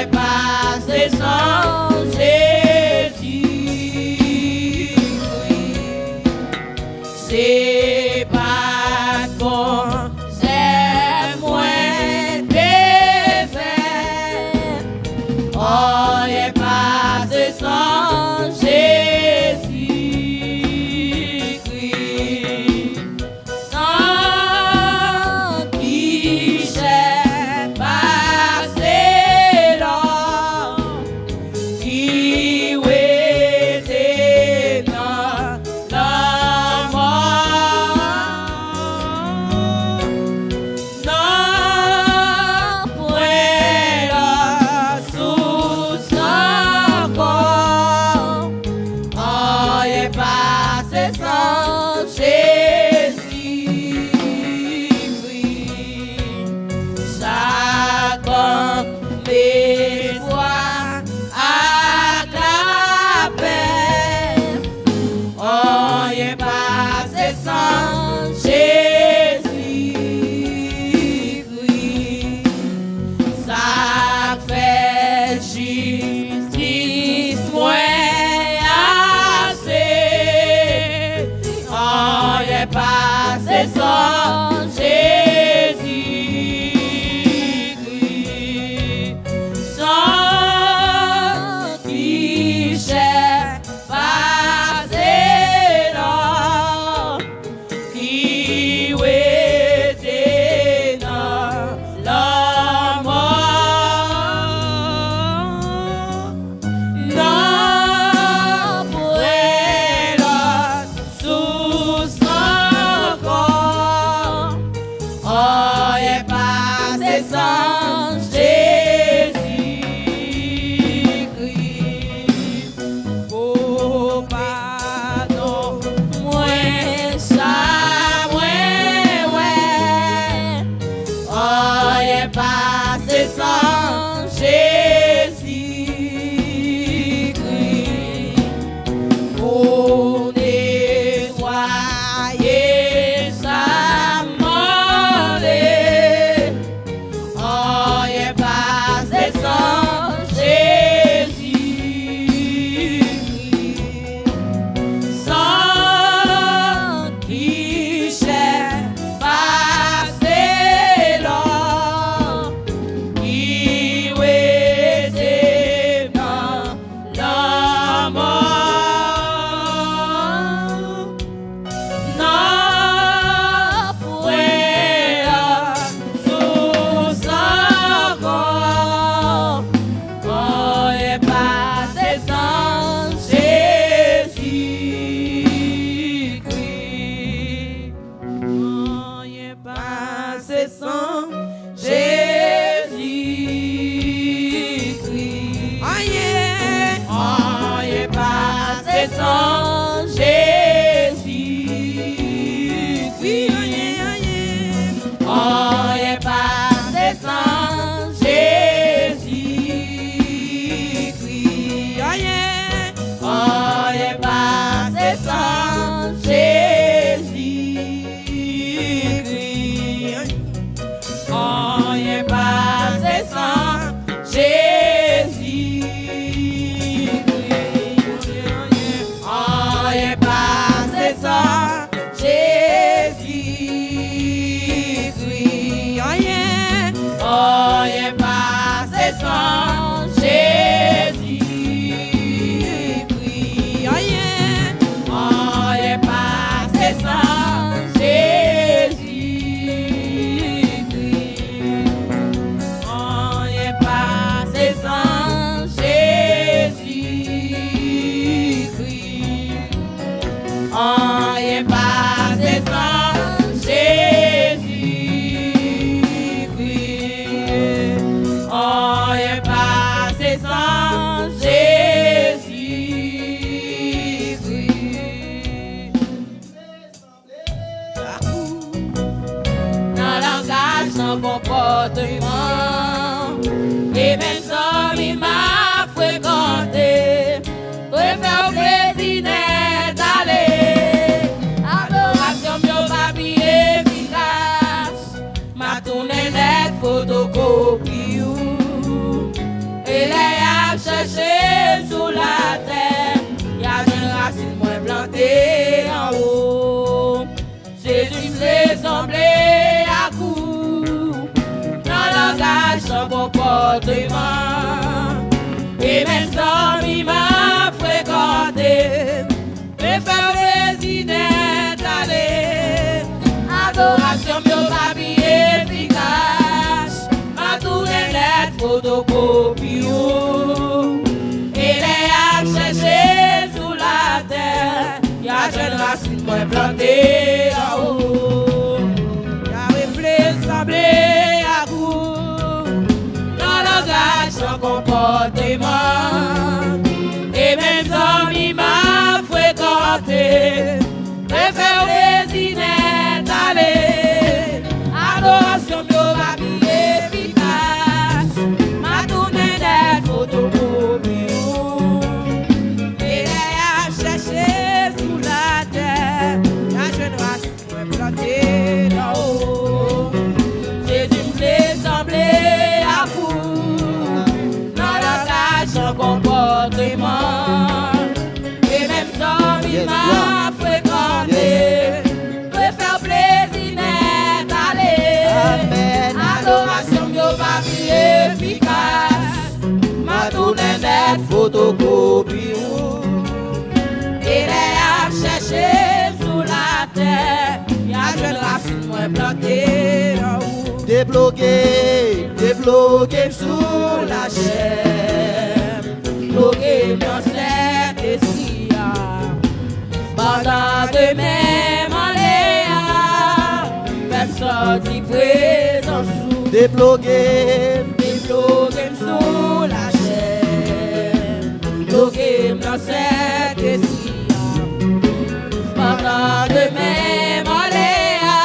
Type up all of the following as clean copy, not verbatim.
est passé sans Jésus. C'est pas bon, c'est moins défaite. Oh, est passé sans Jésus-Christ. Sans qui j'ai passé l'or, qui était dans la mort. Non, point la source encore. Oh, est passé sans Jésus-Christ. Chacun les voix acclamait. Oh, est passé sans Jésus-Christ. Ça fait justice moins assez. Oh, est passé sans Jésus-Christ. Sans qui j'ai passé l'or, qui était dans la mort. Non, point la source encore. Oh, est passé sans Jésus-Christ. Oh, pardon, moins ça, moins ouais. Oh, est passé sans Jésus-Christ. Pour nettoyer sa mollet. Oh, est passé sans Jésus-Christ. Sans qui j'ai passé l'or, qui était dans la mort. Non, point la source encore. Oh, est passé sans Jésus-Christ. Oh, est passé sans Jésus-Christ. Oh, yeah. Oh, est passé sans Jésus-Christ. Oh, est passé sans Jésus-Christ. Oh, yeah. Oh, est passé sans Jésus-Christ. Oh, est passé sans Jésus-Christ. Oh, est passé sans Jésus-Christ. Oh, yeah. Oh, est passé sans Jésus-Christ. Oh, yeah. Oh, est passé sans Jésus-Christ. Oh, est passé sans Jésus-Christ. Oh, est passé sans Jésus-Christ. Oh, est passé sans Jésus-Christ. Dans le langage, dans le comportement, et même ça, il m'a fréquenté. Préfère au plaisir d'aller. Adoration, mieux ma vie efficace. Ma tournée net photocopie. Et comportement. Et même sans il m'a fréquenté, me faire plaisir d'être allé. Adoration bio pas bien efficace, ma tournée net photocopie. Et les a cherché sous la terre, y'a jeune racine moi plantée en haut. Y'a reflet semblé à goût, dans langage, son comportement. Et même dans il m'a fréquenté, me faire plaisir d'être allé. Adoration bio pas bien efficace, ma tournée d'être photocopie. Et les a cherché sous la terre, la jeune race moi plantée d'en haut. Jésus me semblait à vous, dans langage, son comportement. Et même sans il m'a fréquenté, me faire plaisir d'être allé. Adoration yo pas bien efficace, ma tournée d'être photocopie. Et les a cherché sous la terre, y'a jeune racine moi plantée en haut. Débloqué sous la chair, bloqué dans cette essia. Pendant de même en léa, même sorti présent sous. Débloqué sous la chair, bloqué dans cette essia. Pendant de même en léa,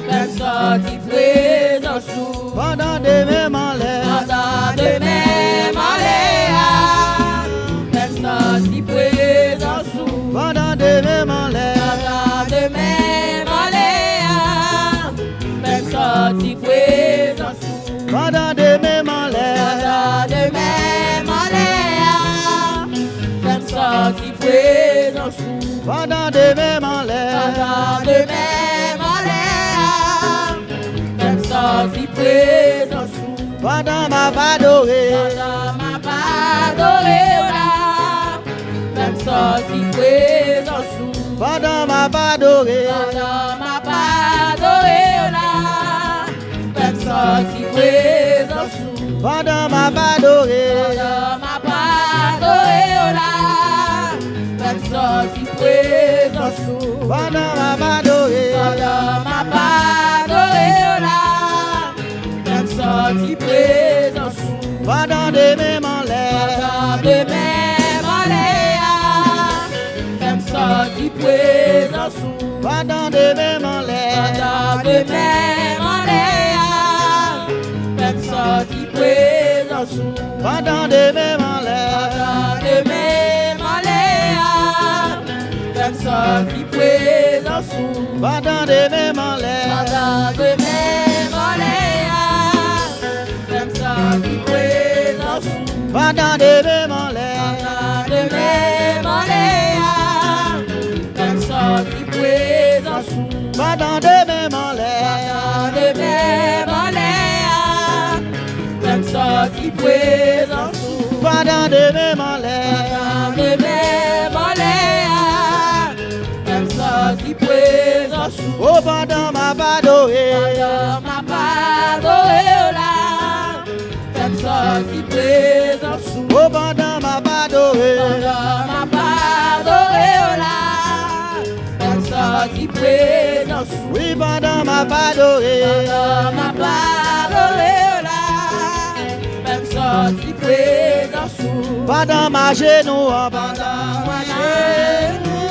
même sorti présent sous. Pendant des mêmes en l'air, Pendant de même en léa, même sorti présent sous. pendant des mêmes en l'air, Pendant de même en léa, même sorti présent sous. pendant des mêmes en l'air, Pendant de même en léa, même sorti présent sous. pendant des mêmes en l'air, Pendant de même en léa, même sorti présent sous. pendant ma badorée, Pendant ma part adorée là, même sorti présent sous. pendant ma badorée, Pendant ma part adorée là, même sorti présent sous. pendant ma badorée, Pendant ma part adorée là, même sorti présent sous. pendant ma badorée, Pendant ma part adorée là, même sorti présent sous. pendant des mêmes en l'air, Pendant de même en léa, même sorti présent sous. pendant des mêmes en l'air, Pendant de même en léa, même sorti présent sous. pendant des mêmes en l'air, Pendant de même en léa, même sorti présent sous. pendant des mêmes en l'air, Pendant de même en léa, même sorti présent sous. pendant des mêmes en l'air, Pendant de même en léa, même sorti présent sous. pendant des mêmes en l'air, Pendant de même en léa, même sorti présent sous. pendant des mêmes en l'air, Pendant de même en léa, même sorti présent sous. oh pendant ma badorée, Pendant ma part adorée là, même sorti présent sous. oh pendant ma badorée, Pendant ma part adorée là, même sorti présent sous. oui pendant ma badorée, Pendant ma part adorée là, même sorti présent sous. pendant ma genou, Pendant ma genou,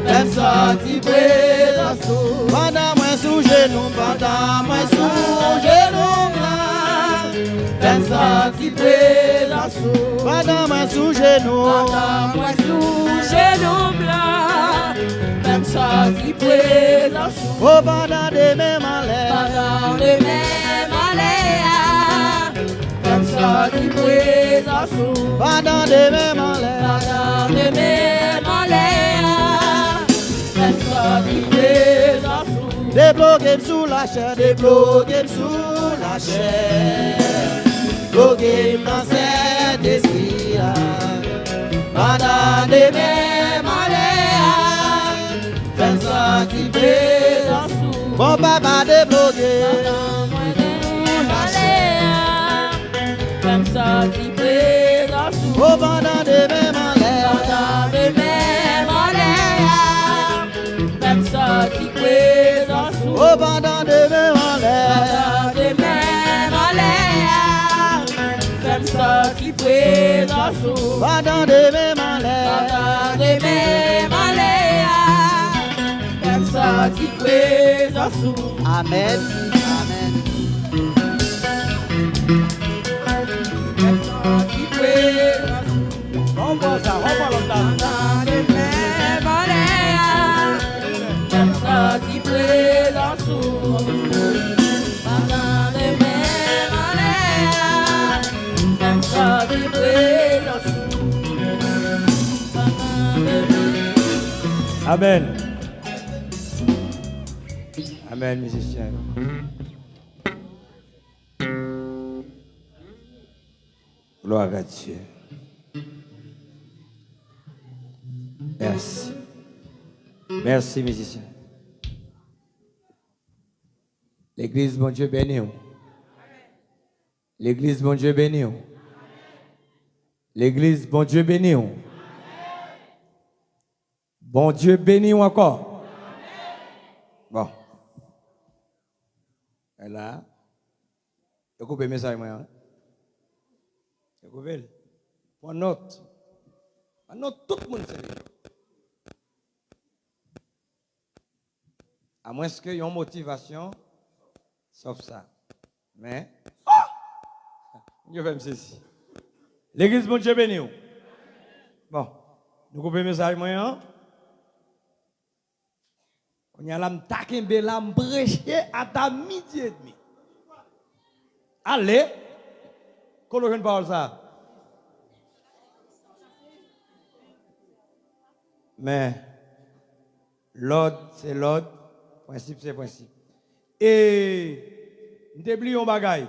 même sorti présent sous. pendant moi sous genou, pendant moi sous genou, Même sorti présent sous. pendant moi sous genou, Pendant moi sous genou blanc, même sorti présent sous. oh pendant des mêmes en l'air, Pendant le même en l'air, même sorti présent sous. pendant des mêmes en l'air, Pendant le même en l'air, même sorti présent sous. Débloqué sous la chair, débloqué sous la chair. Bloqué dans cet esprit. Madame de même fais sortir présence. Bon papa débloqué. Fais sortir présence. Oh madame de même Fais sortir présence. oh madame de même Fais sortir présence. madame de même Fais sortir présence. Amen. Amen. Vamos lá, Amen. Amen, musicien. Gloire à Dieu. Merci. Merci, musicien. L'église, bon Dieu, béni. L'église, bon Dieu, béni. L'église, bon Dieu, béni. Bon Dieu, béni encore. Bon. Et là, vous coupez le message, moi. Vous coupez. Pour note. Note tout le monde. À moins qu'il y ait une motivation, sauf ça. Mais, je vais me saisir. L'église, bon Dieu, béni. Bon, nous coupons le message, moi. On y a l'âme taquin, l'âme prêcher à ta midi et demi. Allez, qu'on ne parle ça. Mais, l'ordre, c'est l'ordre. Principe, c'est principe. Et, nous oublions un bagaille.